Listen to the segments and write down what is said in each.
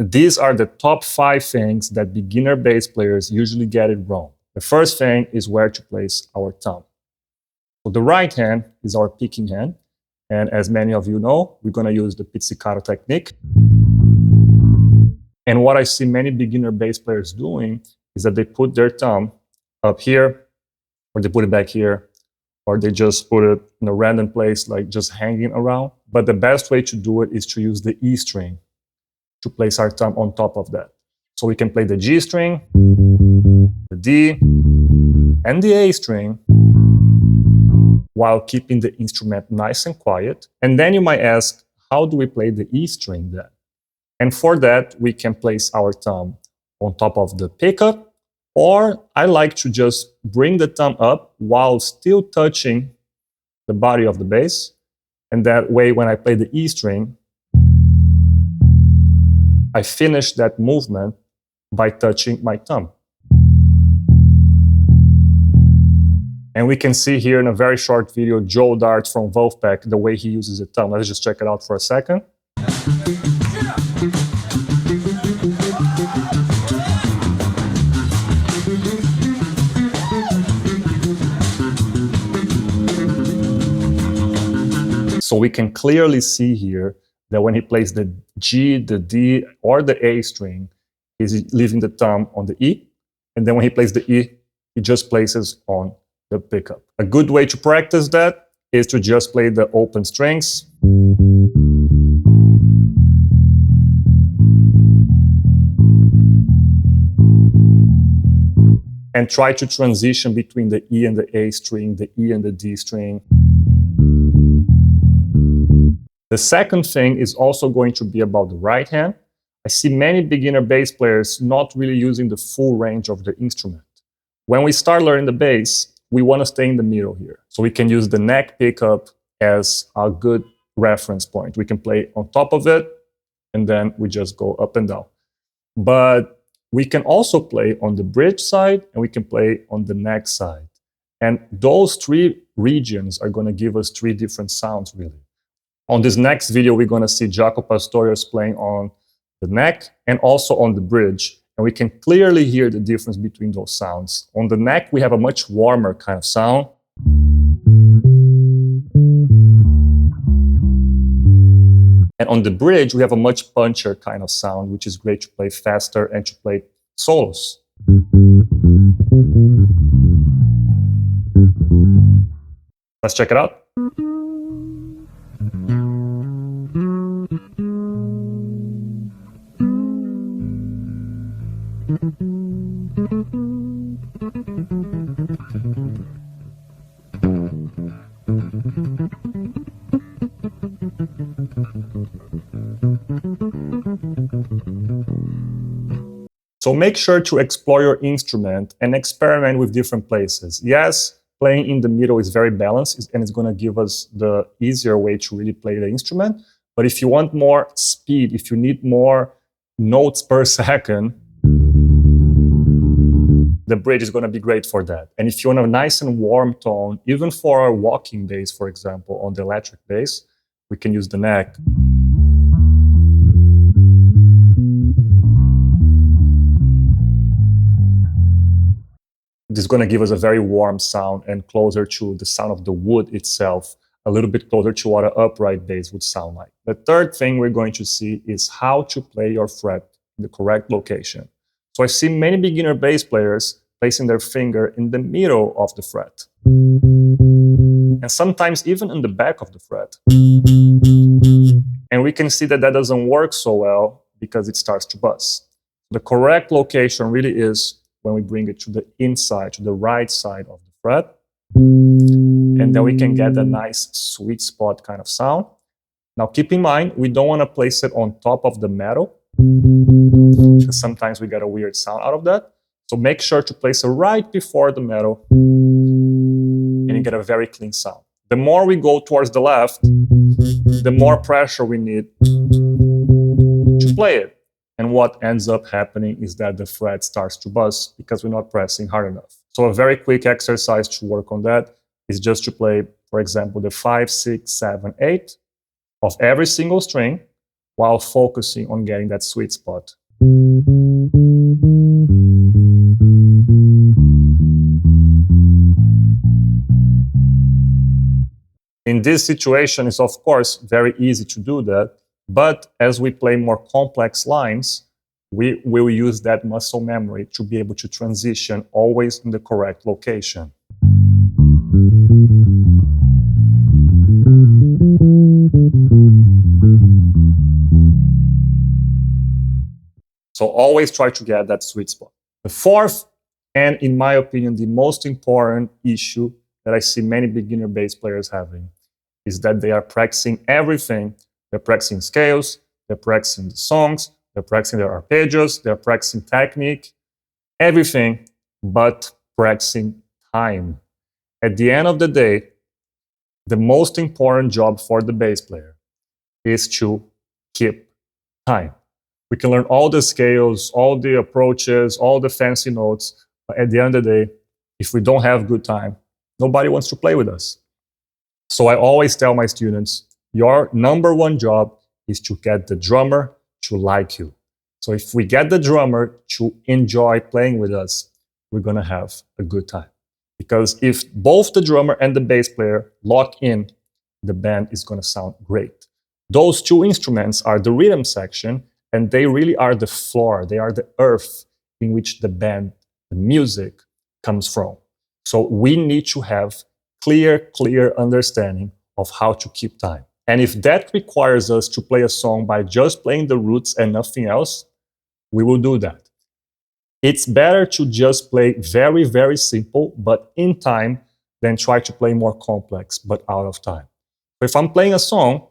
These are the top 5 things that beginner bass players usually get it wrong. The first thing is where to place our thumb. So the right hand is our picking hand. And as many of you know, we're going to use the pizzicato technique. And what I see many beginner bass players doing is that they put their thumb up here, or they put it back here, or they just put it in a random place, like just hanging around. But the best way to do it is to use the E string to place our thumb on top of that. So we can play the G string, the D, and the A string while keeping the instrument nice and quiet. And then you might ask, how do we play the E string then? And for that, we can place our thumb on top of the pickup, or I like to just bring the thumb up while still touching the body of the bass. And that way, when I play the E string, I finish that movement by touching my thumb. And we can see here in a very short video, Joe Dart from Wolfpack, the way he uses the thumb. Let's just check it out for a second. So we can clearly see here that when he plays the G, the D, or the A string, he's leaving the thumb on the E. And then when he plays the E, he just places on the pickup. A good way to practice that is to just play the open strings. And try to transition between the E and the A string, the E and the D string. The second thing is also going to be about the right hand. I see many beginner bass players not really using the full range of the instrument. When we start learning the bass, we want to stay in the middle here. So we can use the neck pickup as a good reference point. We can play on top of it, and then we just go up and down. But we can also play on the bridge side, and we can play on the neck side. And those 3 regions are going to give us 3 different sounds, really. On this next video, we're going to see Jaco Pastorius playing on the neck and also on the bridge. And we can clearly hear the difference between those sounds. On the neck, we have a much warmer kind of sound. And on the bridge, we have a much punchier kind of sound, which is great to play faster and to play solos. Let's check it out. So make sure to explore your instrument and experiment with different places. Yes, playing in the middle is very balanced and it's going to give us the easier way to really play the instrument. But if you want more speed, if you need more notes per second, the bridge is going to be great for that. And if you want a nice and warm tone, even for our walking bass, for example, on the electric bass, we can use the neck. This is going to give us a very warm sound and closer to the sound of the wood itself, a little bit closer to what an upright bass would sound like. The third thing we're going to see is how to play your fret in the correct location. So I see many beginner bass players placing their finger in the middle of the fret. And sometimes even in the back of the fret. And we can see that that doesn't work so well because it starts to buzz. The correct location really is when we bring it to the inside, to the right side of the fret. And then we can get a nice sweet spot kind of sound. Now keep in mind, we don't want to place it on top of the metal, because sometimes we get a weird sound out of that. So make sure to place it right before the metal, and you get a very clean sound. The more we go towards the left, the more pressure we need to play it. And what ends up happening is that the fret starts to buzz because we're not pressing hard enough. So a very quick exercise to work on that is just to play, for example, the 5, 6, 7, 8 of every single string, while focusing on getting that sweet spot. In this situation, it's of course very easy to do that, but as we play more complex lines, we will use that muscle memory to be able to transition always in the correct location. So always try to get that sweet spot. The fourth, and in my opinion, the most important issue that I see many beginner bass players having is that they are practicing everything. They're practicing scales, they're practicing the songs, they're practicing their arpeggios, they're practicing technique, everything but practicing time. At the end of the day, the most important job for the bass player is to keep time. We can learn all the scales, all the approaches, all the fancy notes, but at the end of the day, if we don't have good time, nobody wants to play with us. So I always tell my students, your number one job is to get the drummer to like you. So if we get the drummer to enjoy playing with us, we're going to have a good time. Because if both the drummer and the bass player lock in, the band is going to sound great. Those two instruments are the rhythm section, and they really are the floor. They are the earth in which the band, the music, comes from. So we need to have clear understanding of how to keep time. And if that requires us to play a song by just playing the roots and nothing else, we will do that. It's better to just play very simple, but in time, than try to play more complex, but out of time. So if I'm playing a song,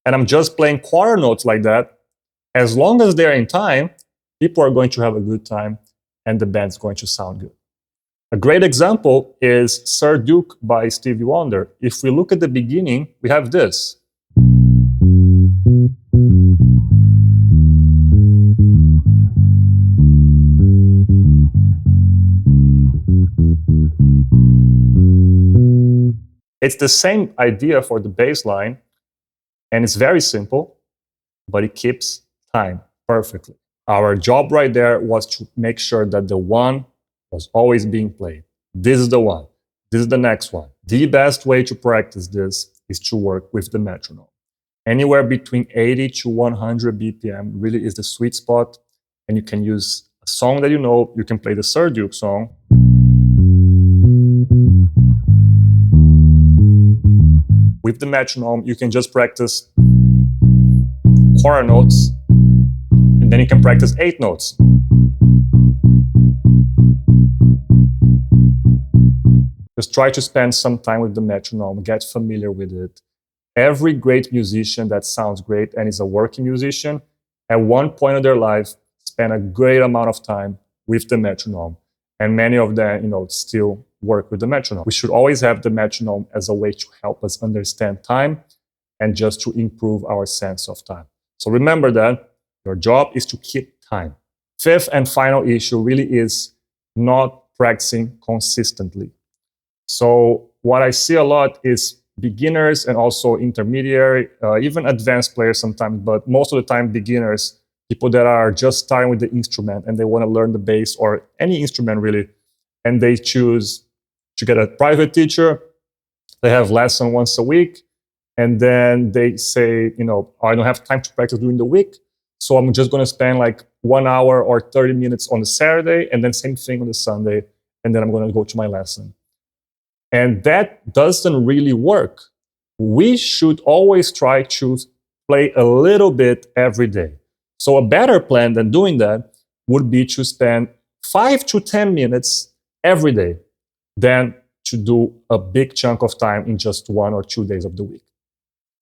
and I'm just playing quarter notes like that, as long as they're in time, people are going to have a good time and the band's going to sound good. A great example is Sir Duke by Stevie Wonder. If we look at the beginning, we have this. It's the same idea for the bass line, and it's very simple, but it keeps time perfectly. Our job right there was to make sure that the one was always being played. This is the one. This is the next one. The best way to practice this is to work with the metronome. Anywhere between 80 to 100 BPM really is the sweet spot, and you can use a song that you know. You can play the Sir Duke song. With the metronome, you can just practice quarter notes, and then you can practice 8 notes. Just try to spend some time with the metronome, get familiar with it. Every great musician that sounds great and is a working musician, at one point of their life, spend a great amount of time with the metronome. And many of them, still work with the metronome. We should always have the metronome as a way to help us understand time and just to improve our sense of time. So remember that your job is to keep time. Fifth and final issue really is not practicing consistently. So what I see a lot is beginners and also intermediary, even advanced players sometimes, but most of the time beginners, people that are just starting with the instrument and they want to learn the bass or any instrument really, and they choose to get a private teacher. They have lesson once a week, and then they say, I don't have time to practice during the week, so I'm just going to spend like 1 hour or 30 minutes on the Saturday, and then same thing on the Sunday, and then I'm going to go to my lesson. And that doesn't really work. We should always try to play a little bit every day. So a better plan than doing that would be to spend 5 to 10 minutes every day than to do a big chunk of time in just 1 or 2 days of the week.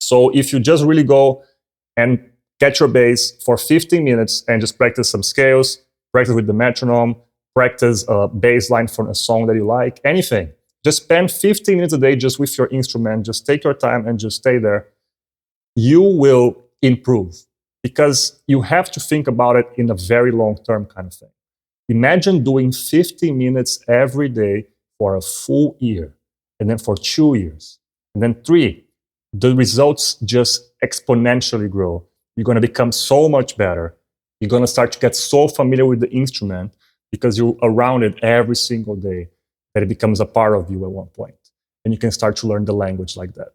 So if you just really go and get your bass for 15 minutes and just practice some scales, practice with the metronome, practice a bass line for a song that you like, anything. Just spend 15 minutes a day just with your instrument. Just take your time and just stay there. You will improve because you have to think about it in a very long-term kind of thing. Imagine doing 50 minutes every day for a full year, and then for 2 years, and then 3. The results just exponentially grow. You're going to become so much better. You're going to start to get so familiar with the instrument because you're around it every single day that it becomes a part of you at one point. And you can start to learn the language like that.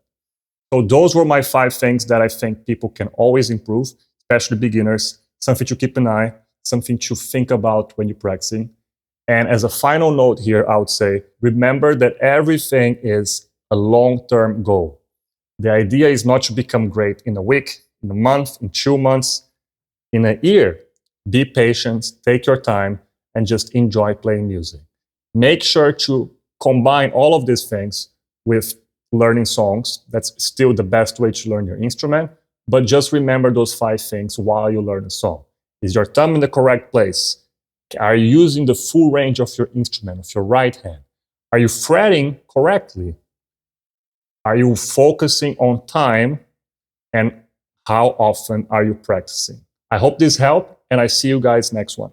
So those were my 5 things that I think people can always improve, especially beginners, something to keep an eye, something to think about when you're practicing. And as a final note here, I would say, remember that everything is a long-term goal. The idea is not to become great in a week, in a month, in 2 months, in a year. Be patient, take your time, and just enjoy playing music. Make sure to combine all of these things with learning songs. That's still the best way to learn your instrument. But just remember those 5 things while you learn a song. Is your thumb in the correct place? Are you using the full range of your instrument, of your right hand? Are you fretting correctly? Are you focusing on time? And how often are you practicing? I hope this helped, and I see you guys next one.